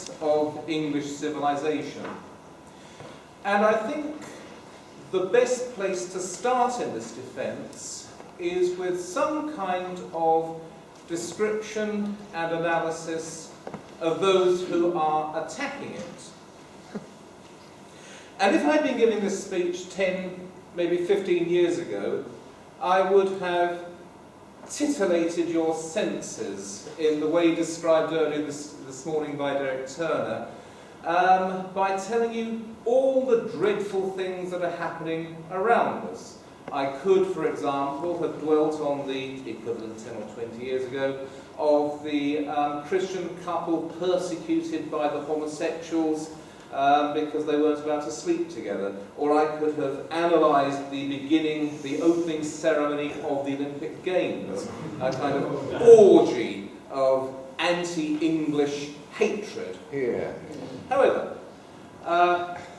defence of English civilization. And I think the best place to start in this defence is with some kind of description and analysis of those who are attacking it. And if I'd been giving this speech 10, maybe 15 years ago, I would have titillated your senses in the way described earlier this morning by Derek Turner, by telling you all the dreadful things that are happening around us. I could, for example, have dwelt on the equivalent 10 or 20 years ago of the Christian couple persecuted by the homosexuals because they weren't allowed to sleep together. Or I could have analysed the opening ceremony of the Olympic Games, a kind of orgy of anti-English hatred. Yeah. However,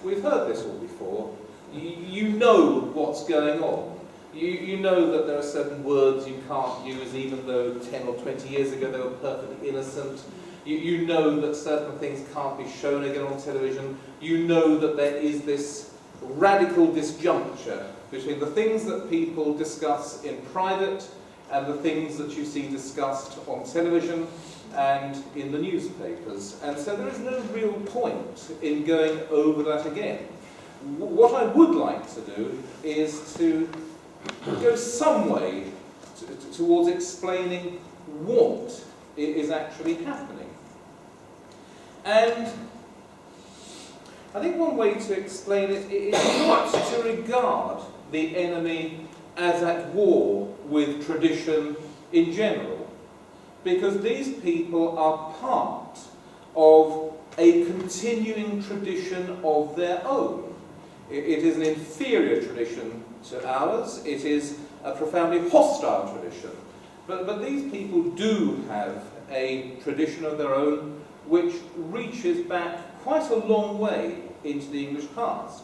we've heard this all before. You know what's going on. You know that there are certain words you can't use, even though 10 or 20 years ago they were perfectly innocent. You know that certain things can't be shown again on television. You know that there is this radical disjuncture between the things that people discuss in private and the things that you see discussed on television and in the newspapers. And so there is no real point in going over that again. What I would like to do is to go some way towards explaining what is actually happening. And I think one way to explain it is not to regard the enemy as at war with tradition in general, because these people are part of a continuing tradition of their own. It is an inferior tradition to ours. It is a profoundly hostile tradition. But these people do have a tradition of their own which reaches back quite a long way into the English past.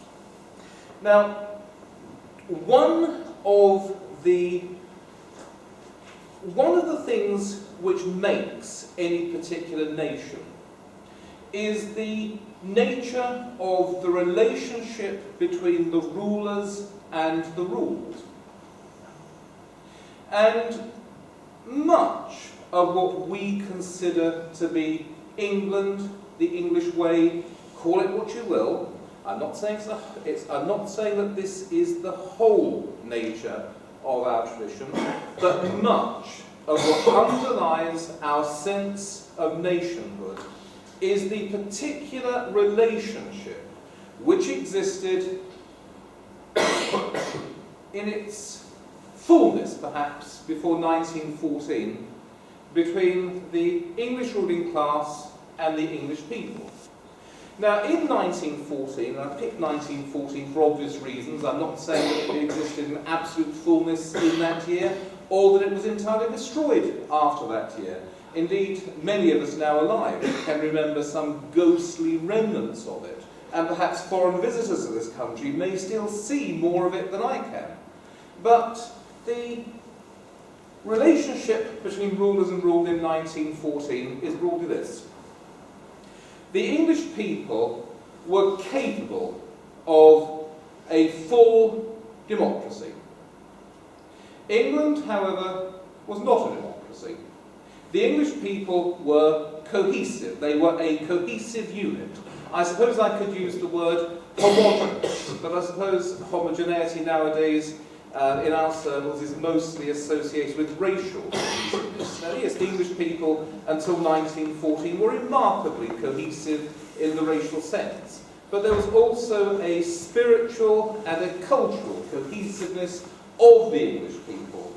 Now, one of the things which makes any particular nation is the nature of the relationship between the rulers and the ruled. And much of what we consider to be England, the English way, call it what you will. I'm not saying that this is the whole nature of our tradition, but much of what underlies our sense of nationhood is the particular relationship which existed in its fullness, perhaps, before 1914, between the English ruling class and the English people. Now, in 1914, and I picked 1914 for obvious reasons, I'm not saying that it existed in absolute fullness in that year, or that it was entirely destroyed after that year. Indeed, many of us now alive can remember some ghostly remnants of it, and perhaps foreign visitors to this country may still see more of it than I can. But the relationship between rulers and ruled in 1914 is broadly this. The English people were capable of a full democracy. England, however, was not a democracy. The English people were cohesive. They were a cohesive unit. I suppose I could use the word homogeneous, but I suppose homogeneity nowadays in our circles is mostly associated with racial cohesiveness. Now, yes, the English people until 1914 were remarkably cohesive in the racial sense, but there was also a spiritual and a cultural cohesiveness of the English people.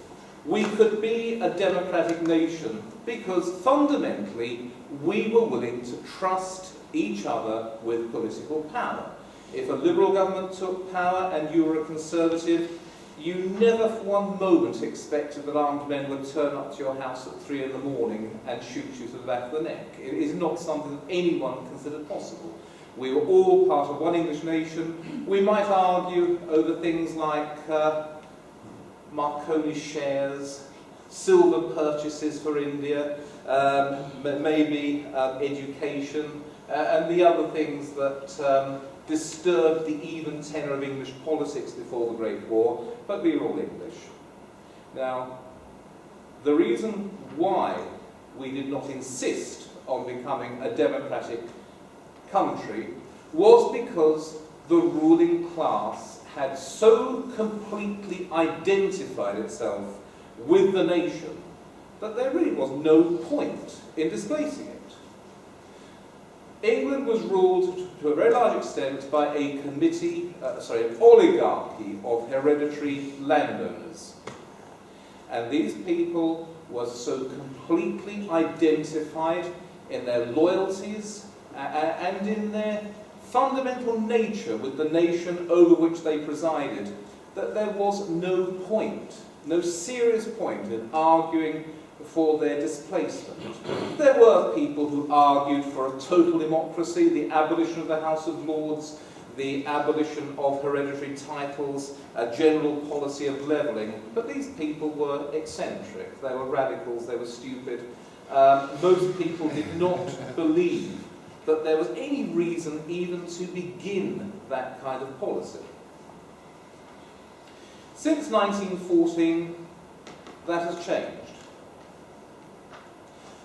We could be a democratic nation because fundamentally we were willing to trust each other with political power. If a liberal government took power and you were a conservative, you never for one moment expected that armed men would turn up to your house at 3 in the morning and shoot you to the back of the neck. It is not something that anyone considered possible. We were all part of one English nation. We might argue over things like Marconi shares, silver purchases for India, maybe education, and the other things that disturbed the even tenor of English politics before the Great War, but we were all English. Now, the reason why we did not insist on becoming a democratic country was because the ruling class had so completely identified itself with the nation that there really was no point in displacing it. England was ruled to a very large extent by a an oligarchy of hereditary landowners. And these people were so completely identified in their loyalties and in their fundamental nature with the nation over which they presided that there was no point, no serious point in arguing for their displacement. There were people who argued for a total democracy, the abolition of the House of Lords, the abolition of hereditary titles, a general policy of levelling, but these people were eccentric, they were radicals, they were stupid. Most people did not believe that there was any reason even to begin that kind of policy. Since 1914, that has changed.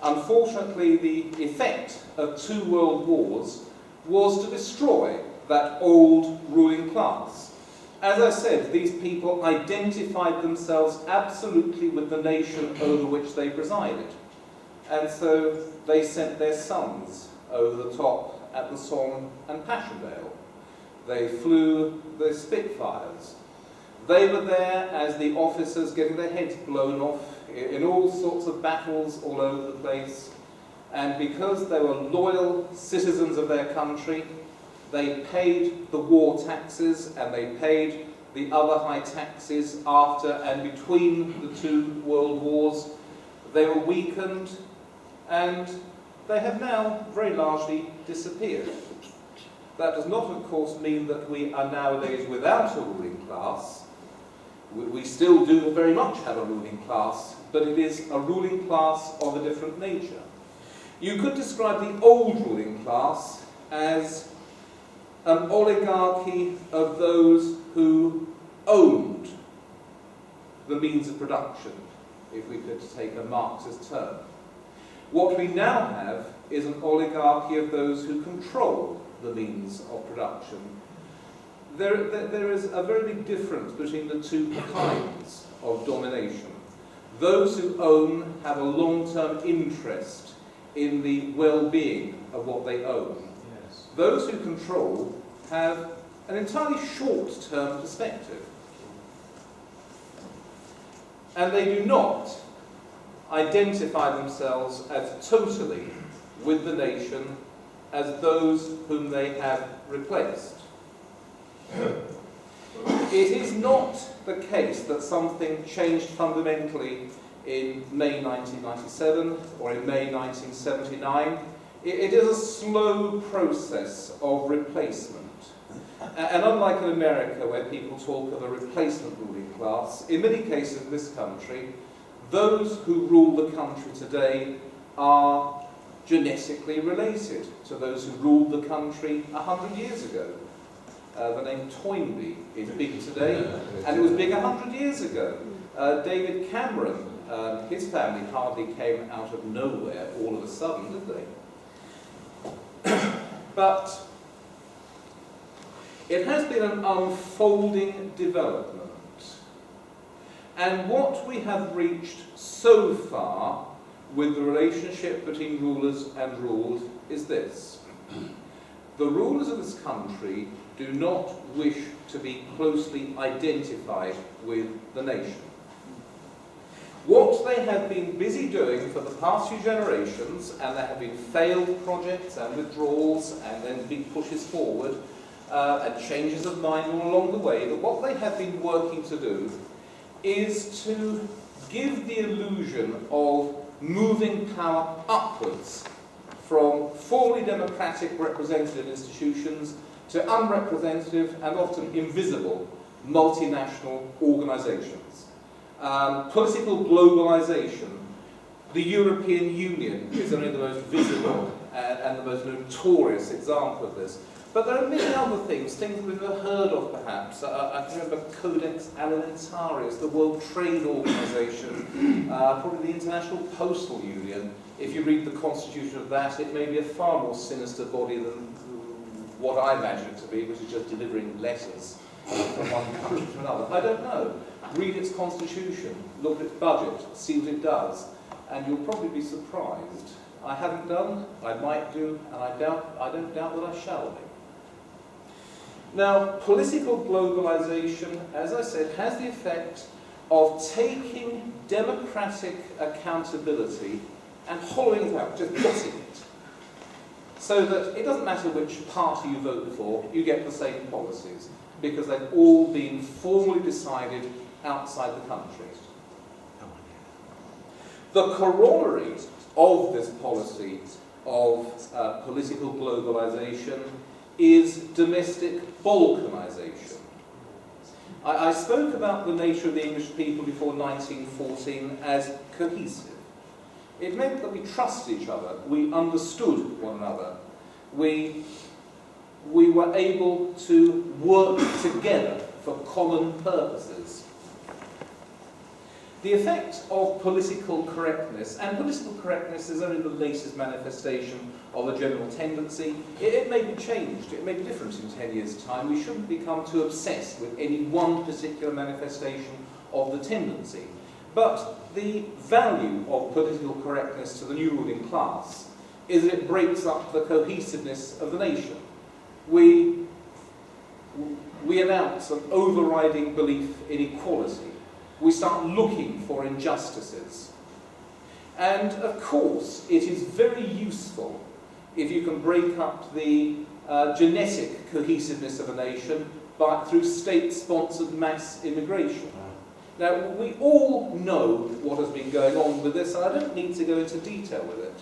Unfortunately, the effect of 2 world wars was to destroy that old ruling class. As I said, these people identified themselves absolutely with the nation over which they presided. And so they sent their sons over the top at the Somme and Passchendaele. They flew the Spitfires. They were there as the officers getting their heads blown off in all sorts of battles all over the place. And because they were loyal citizens of their country, they paid the war taxes and they paid the other high taxes after and between the 2 world wars. They were weakened and they have now very largely disappeared. That does not, of course, mean that we are nowadays without a ruling class. We still do very much have a ruling class, but it is a ruling class of a different nature. You could describe the old ruling class as an oligarchy of those who owned the means of production, if we could take a Marxist term. What we now have is an oligarchy of those who control the means of production. There is a very big difference between the 2 kinds of domination. Those who own have a long-term interest in the well-being of what they own. Yes. Those who control have an entirely short-term perspective. And they do not identify themselves as totally with the nation as those whom they have replaced. It is not the case that something changed fundamentally in May 1997 or in May 1979. It is a slow process of replacement. And unlike in America, where people talk of a replacement ruling class, in many cases in this country, those who rule the country today are genetically related to those who ruled the country 100 years ago. The name Toynbee is big today, and it was big 100 years ago. David Cameron, his family hardly came out of nowhere all of a sudden, did they? But it has been an unfolding development. And what we have reached so far with the relationship between rulers and ruled is this. The rulers of this country do not wish to be closely identified with the nation. What they have been busy doing for the past few generations, and there have been failed projects and withdrawals and then big pushes forward and changes of mind all along the way, but what they have been working to do is to give the illusion of moving power upwards from fully democratic representative institutions to unrepresentative and often invisible multinational organizations. Political globalization The European Union is only the most visible and the most notorious example of this. But there are many other things we've never heard of perhaps. I can remember Codex Alimentarius, the World Trade Organization, probably the International Postal Union. If you read the constitution of that, it may be a far more sinister body than what I imagine it to be, which is just delivering letters from one country to another. I don't know. Read its constitution, look at its budget, see what it does, and you'll probably be surprised. I haven't done, I might do, and I don't doubt that I shall be. Now, political globalization, as I said, has the effect of taking democratic accountability and hollowing it out, just bossing it. So that it doesn't matter which party you vote for, you get the same policies, because they've all been formally decided outside the country. The corollary of this policy of political globalization is domestic balkanization. I spoke about the nature of the English people before 1914 as cohesive. It meant that we trusted each other, we understood one another, we were able to work together for common purposes. The effect of political correctness, and political correctness is only the latest manifestation of a general tendency. It may be changed, it may be different in 10 years' time. We shouldn't become too obsessed with any one particular manifestation of the tendency. But the value of political correctness to the new ruling class is that it breaks up the cohesiveness of the nation. We announce an overriding belief in equality. We start looking for injustices. And of course, it is very useful if you can break up the genetic cohesiveness of a nation through state-sponsored mass immigration. Now, we all know what has been going on with this, and I don't need to go into detail with it.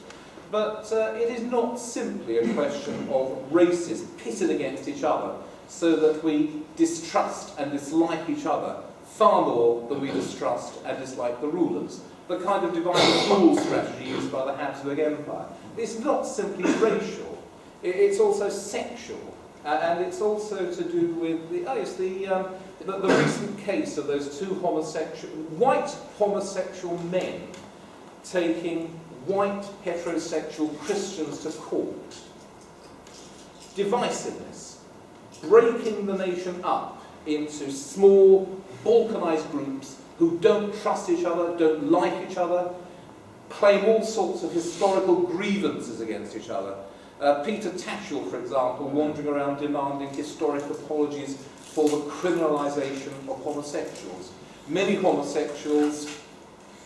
But it is not simply a question of races pitted against each other so that we distrust and dislike each other far more than we distrust and dislike the rulers. The kind of divide and rule strategy used by the Habsburg Empire. It's not simply racial, it's also sexual, and it's also to do with the recent case of those two white homosexual men taking white heterosexual Christians to court. Divisiveness, breaking the nation up into small, balkanized groups who don't trust each other, don't like each other, claim all sorts of historical grievances against each other. Peter Tatchell, for example, wandering around demanding historic apologies for the criminalisation of homosexuals. Many homosexuals,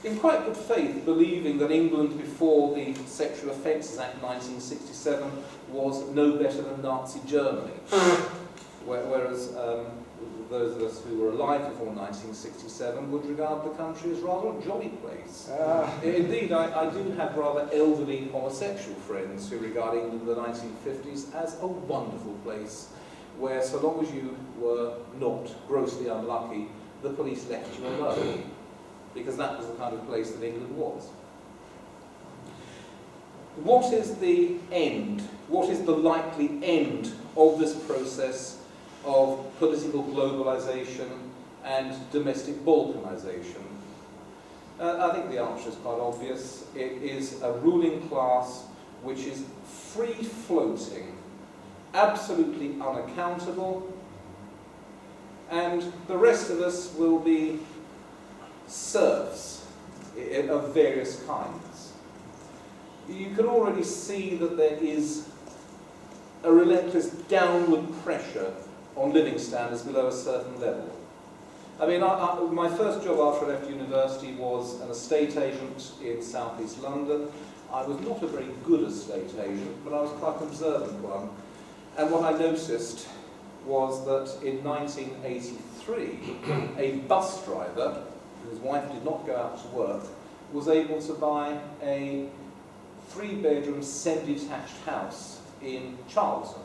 in quite good faith, believing that England before the Sexual Offences Act 1967 was no better than Nazi Germany. Whereas those of us who were alive before 1967 would regard the country as rather a jolly place. Indeed, I do have rather elderly homosexual friends who regard England in the 1950s as a wonderful place, where so long as you were not grossly unlucky, the police left you alone, because that was the kind of place that England was. What is the end? What is the likely end of this process of political globalization and domestic balkanization? I think the answer is quite obvious. It is a ruling class which is free-floating, absolutely unaccountable, and the rest of us will be serfs of various kinds. You can already see that there is a relentless downward pressure on living standards below a certain level. I mean, my first job after I left university was an estate agent in southeast London. I was not a very good estate agent, but I was quite an observant one. And what I noticed was that in 1983, a bus driver, whose wife did not go out to work, was able to buy a 3-bedroom semi-detached house in Charlton.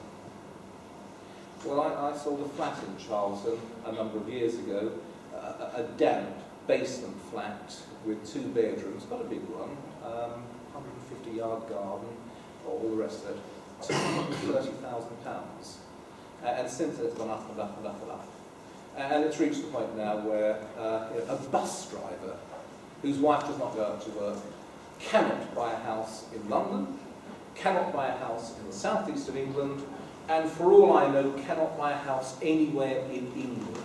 Well, I sold a flat in Charlton a number of years ago, a damp, basement flat with 2 bedrooms, not a big one, 150-yard garden, all the rest of it, £230,000. And since then it's gone up and up and up and up. And it's reached the point now where a bus driver whose wife does not go out to work cannot buy a house in London, cannot buy a house in the southeast of England, and for all I know, cannot buy a house anywhere in England.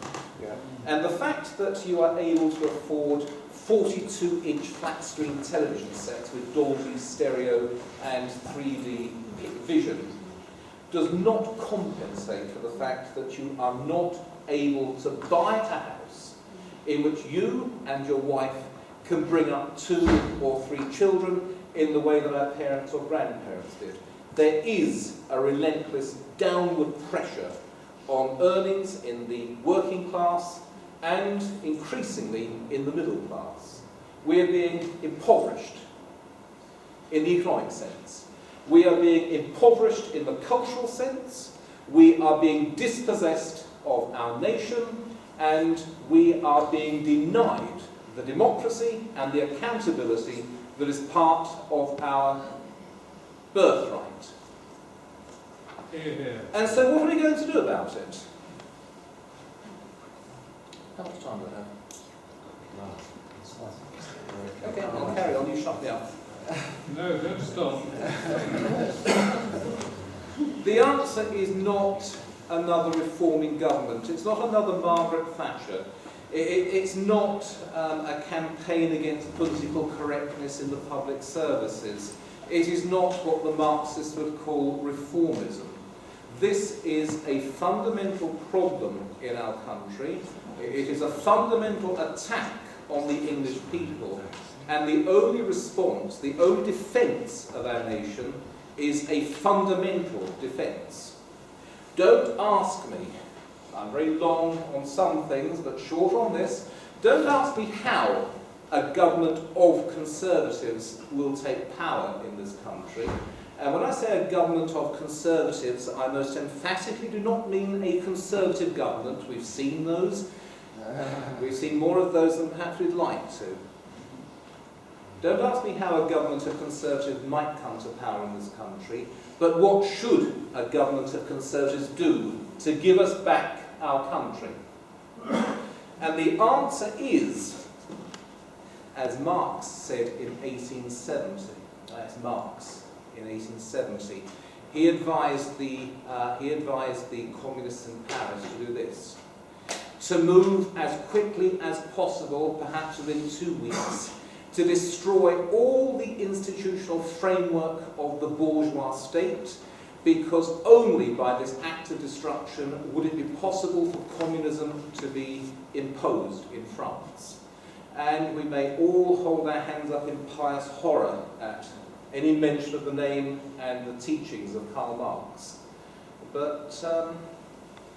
Yeah. And the fact that you are able to afford 42-inch flat-screen television sets with Dolby stereo and 3D vision does not compensate for the fact that you are not able to buy a house in which you and your wife can bring up 2 or 3 children in the way that our parents or grandparents did. There is a relentless downward pressure on earnings in the working class and increasingly in the middle class. We are being impoverished in the economic sense. We are being impoverished in the cultural sense. We are being dispossessed of our nation, and we are being denied the democracy and the accountability that is part of our birthright. And so what are we going to do about it? How much time do I have? Okay, I'll carry on, you shut me up. No, don't stop. The answer is not another reforming government. It's not another Margaret Thatcher. It's not a campaign against political correctness in the public services. It is not what the Marxists would call reformism. This is a fundamental problem in our country. It is a fundamental attack on the English people. And the only response, the only defence of our nation is a fundamental defence. Don't ask me, I'm very long on some things but short on this, don't ask me how a government of Conservatives will take power in this country. And when I say a government of Conservatives, I most emphatically do not mean a Conservative government. We've seen those. We've seen more of those than perhaps we'd like to. Don't ask me how a government of Conservatives might come to power in this country, but what should a government of Conservatives do to give us back our country? And the answer is, as Marx said in 1870, that's Marx in 1870, he advised the communists in Paris to do this: to move as quickly as possible, perhaps within 2 weeks, to destroy all the institutional framework of the bourgeois state, because only by this act of destruction would it be possible for communism to be imposed in France. And we may all hold our hands up in pious horror at any mention of the name and the teachings of Karl Marx. But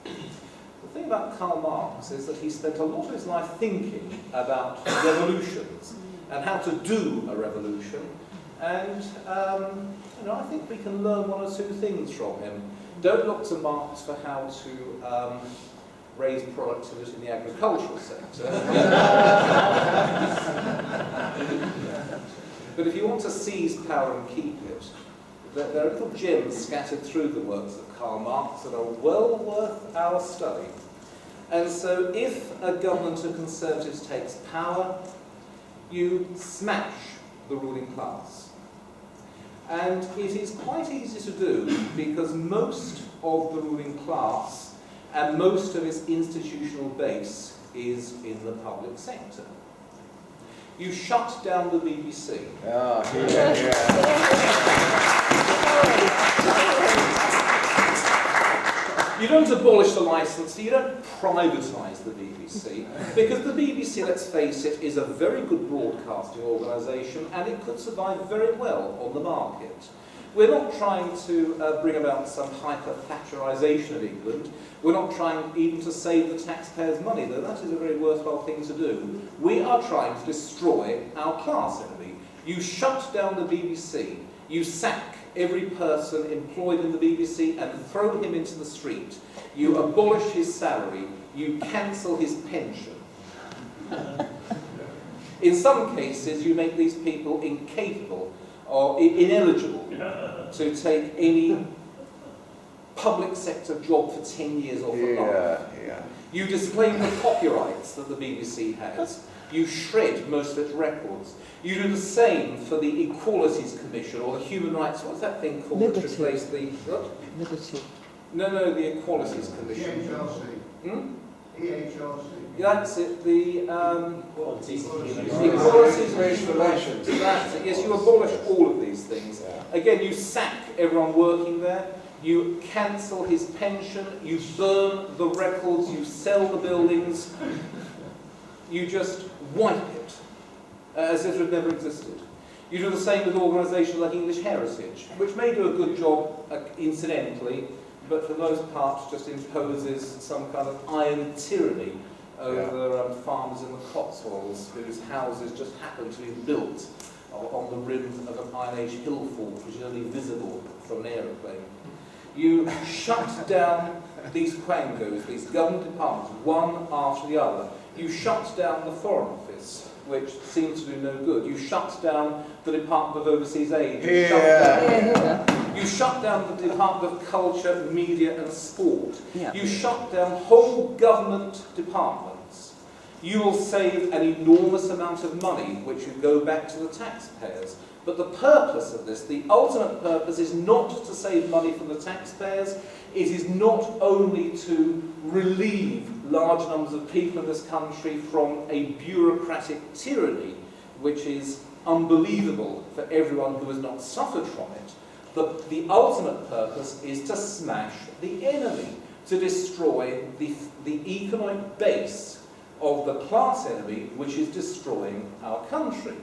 the thing about Karl Marx is that he spent a lot of his life thinking about revolutions and how to do a revolution, and I think we can learn 1 or 2 things from him. Don't look to Marx for how to raise productivity in the agricultural sector. But if you want to seize power and keep it, there are little gems scattered through the works of Karl Marx that are well worth our study. And so if a government of Conservatives takes power, you smash the ruling class. And it is quite easy to do because most of the ruling class and most of its institutional base is in the public sector. You shut down the BBC. You don't abolish the licence, you don't privatise the BBC, because the BBC, let's face it, is a very good broadcasting organisation and it could survive very well on the market. We're not trying to bring about some hyper-Thatcherisation of England. We're not trying even to save the taxpayers' money, though that is a very worthwhile thing to do. We are trying to destroy our class enemy. You shut down the BBC, you sack every person employed in the BBC and throw him into the street. You abolish his salary, you cancel his pension. In some cases, you make these people incapable or ineligible to take any public sector job for 10 years or for life. You disclaim the copyrights that the BBC has. You shred most of its records. You do the same for the Equalities Commission or the Human Rights, what's that thing called? Liberty. Which replaced the... What? Liberty. No, the Equalities Commission. EHRC. EHRC. Yeah, that's it, the... Equalities Equalities Racial relations. That's it, yes, you abolish all of these things. Again, you sack everyone working there. You cancel his pension, you burn the records, you sell the buildings, you just wipe it as if it had never existed. You do the same with organisations like English Heritage, which may do a good job incidentally, but for the most part just imposes some kind of iron tyranny over farmers in the Cotswolds whose houses just happen to be built on the rim of an Iron Age hill fort, which is only visible from an aeroplane. You shut down these quangos, these government departments, one after the other. You shut down the Foreign Office, which seems to do no good. You shut down the Department of Overseas Aid. You shut down the Department of Culture, Media and Sport. You shut down whole government departments. You will save an enormous amount of money, which will go back to the taxpayers. But the purpose of this, the ultimate purpose, is not to save money from the taxpayers. It is not only to relieve large numbers of people in this country from a bureaucratic tyranny, which is unbelievable for everyone who has not suffered from it. The ultimate purpose is to smash the enemy, to destroy the economic base of the class enemy, which is destroying our country.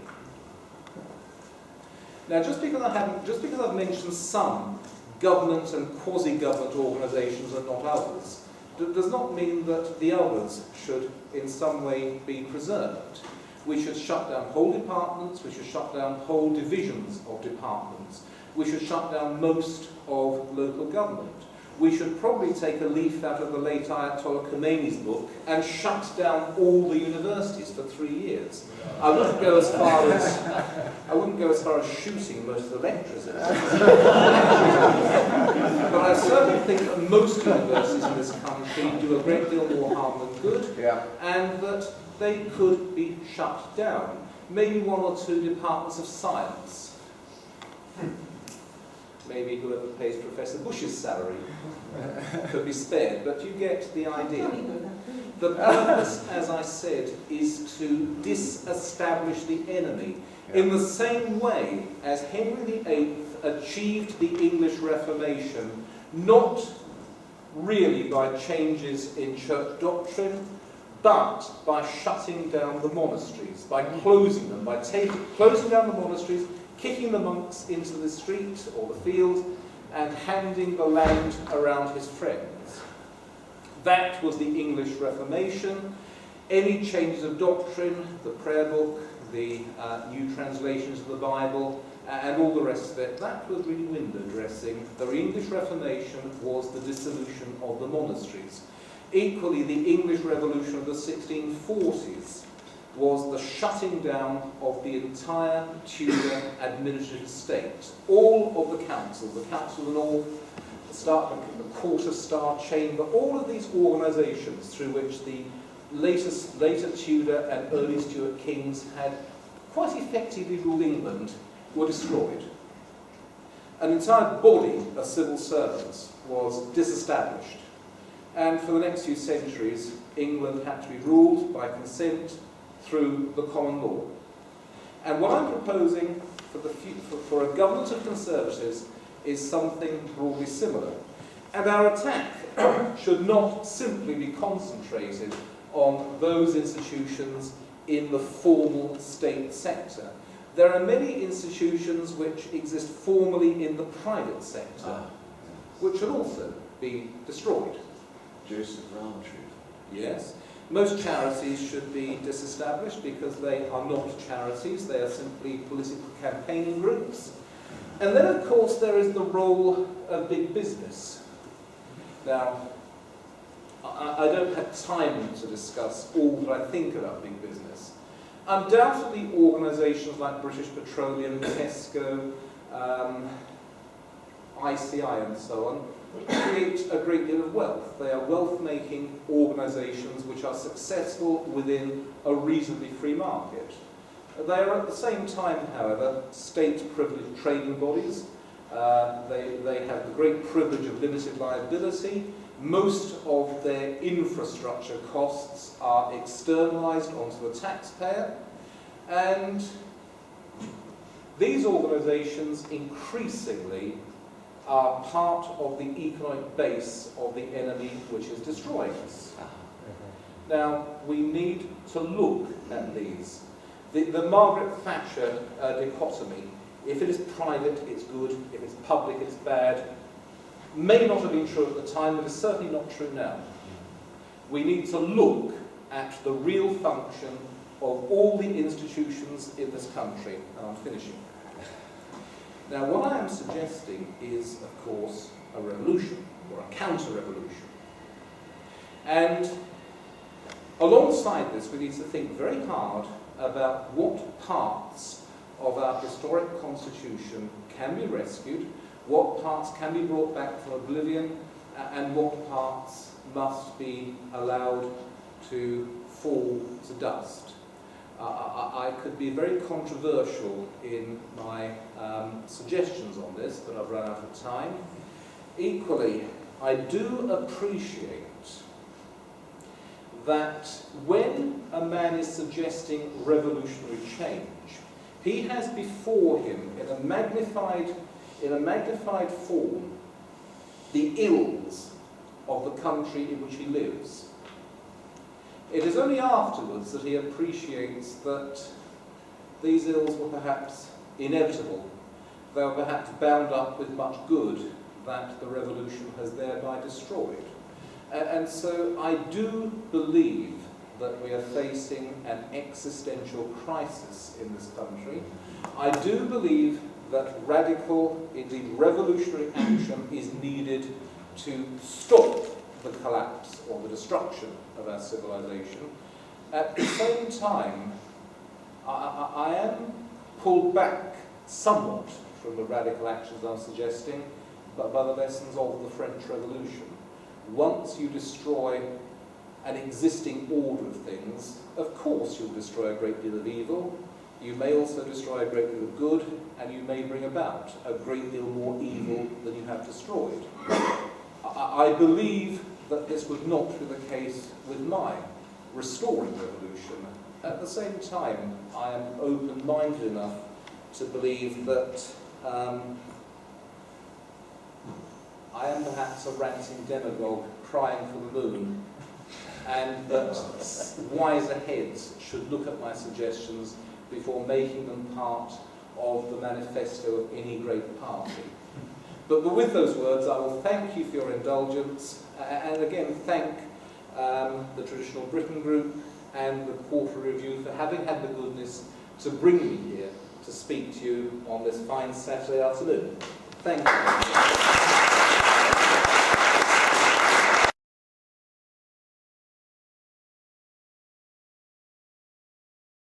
Now, just because I've mentioned some government and quasi-government organisations and not others, does not mean that the others should in some way be preserved. We should shut down whole departments, we should shut down whole divisions of departments, we should shut down most of local government. We should probably take a leaf out of the late Ayatollah Khomeini's book and shut down all the universities for 3 years. I wouldn't go as far as shooting most of the lecturers. But I certainly think that most universities in this country do a great deal more harm than good, and that they could be shut down. Maybe 1 or 2 departments of science. Maybe whoever pays Professor Bush's salary could be spared, but you get the idea. The purpose, as I said, is to disestablish the enemy in the same way as Henry VIII achieved the English Reformation, not really by changes in church doctrine, but by shutting down the monasteries, by closing them, by closing down the monasteries, kicking the monks into the street or the field, and handing the land around his friends. That was the English Reformation. Any changes of doctrine, the prayer book, the new translations of the Bible, and all the rest of it, that was really window dressing. The English Reformation was the dissolution of the monasteries. Equally, the English Revolution of the 1640s was the shutting down of the entire Tudor administrative state. All of the councils, the Council of the North, the Court of Star Chamber, all of these organisations through which the later Tudor and early Stuart kings had quite effectively ruled England were destroyed. An entire body of civil servants was disestablished. And for the next few centuries, England had to be ruled by consent through the common law. And what I'm proposing for a government of Conservatives is something broadly similar. And our attack should not simply be concentrated on those institutions in the formal state sector. There are many institutions which exist formally in the private sector, which should also be destroyed. Joseph Rowntree. Yes. Most charities should be disestablished because they are not charities, they are simply political campaigning groups. And then, of course, there is the role of big business. Now, I don't have time to discuss all that I think about big business, Undoubtedly, organisations like British Petroleum, Tesco, ICI and so on create a great deal of wealth. They are wealth-making organisations which are successful within a reasonably free market. They are at the same time, however, state-privileged trading bodies. They have the great privilege of limited liability. Most of their infrastructure costs are externalised onto the taxpayer, and these organisations increasingly are part of the economic base of the enemy which is destroying us. Now, we need to look at these. The Margaret Thatcher dichotomy, if it is private, it's good, if it's public, it's bad, may not have been true at the time, but is certainly not true now. We need to look at the real function of all the institutions in this country, and I'm finishing. Now, what I am suggesting is, of course, a revolution, or a counter-revolution. And alongside this, we need to think very hard about what parts of our historic constitution can be rescued, what parts can be brought back from oblivion, and what parts must be allowed to fall to dust. I could be very controversial in my suggestions on this, but I've run out of time. Equally, I do appreciate that when a man is suggesting revolutionary change, he has before him, in a magnified form, the ills of the country in which he lives. It is only afterwards that he appreciates that these ills were perhaps inevitable. They were perhaps bound up with much good that the revolution has thereby destroyed. And so I do believe that we are facing an existential crisis in this country. I do believe that radical, indeed revolutionary action is needed to stop the collapse or the destruction of our civilization. At the same time, I am pulled back somewhat from the radical actions I'm suggesting, but by the lessons of the French Revolution. Once you destroy an existing order of things, of course you'll destroy a great deal of evil. You may also destroy a great deal of good, and you may bring about a great deal more evil than you have destroyed. I believe that this would not be the case with my restoring revolution. At the same time, I am open-minded enough to believe that I am perhaps a ranting demagogue crying for the moon, and that wiser heads should look at my suggestions before making them part of the manifesto of any great party. But with those words, I will thank you for your indulgence, and again thank the Traditional Britain Group and the Quarterly Review for having had the goodness to bring me here to speak to you on this fine Saturday afternoon. Thank you.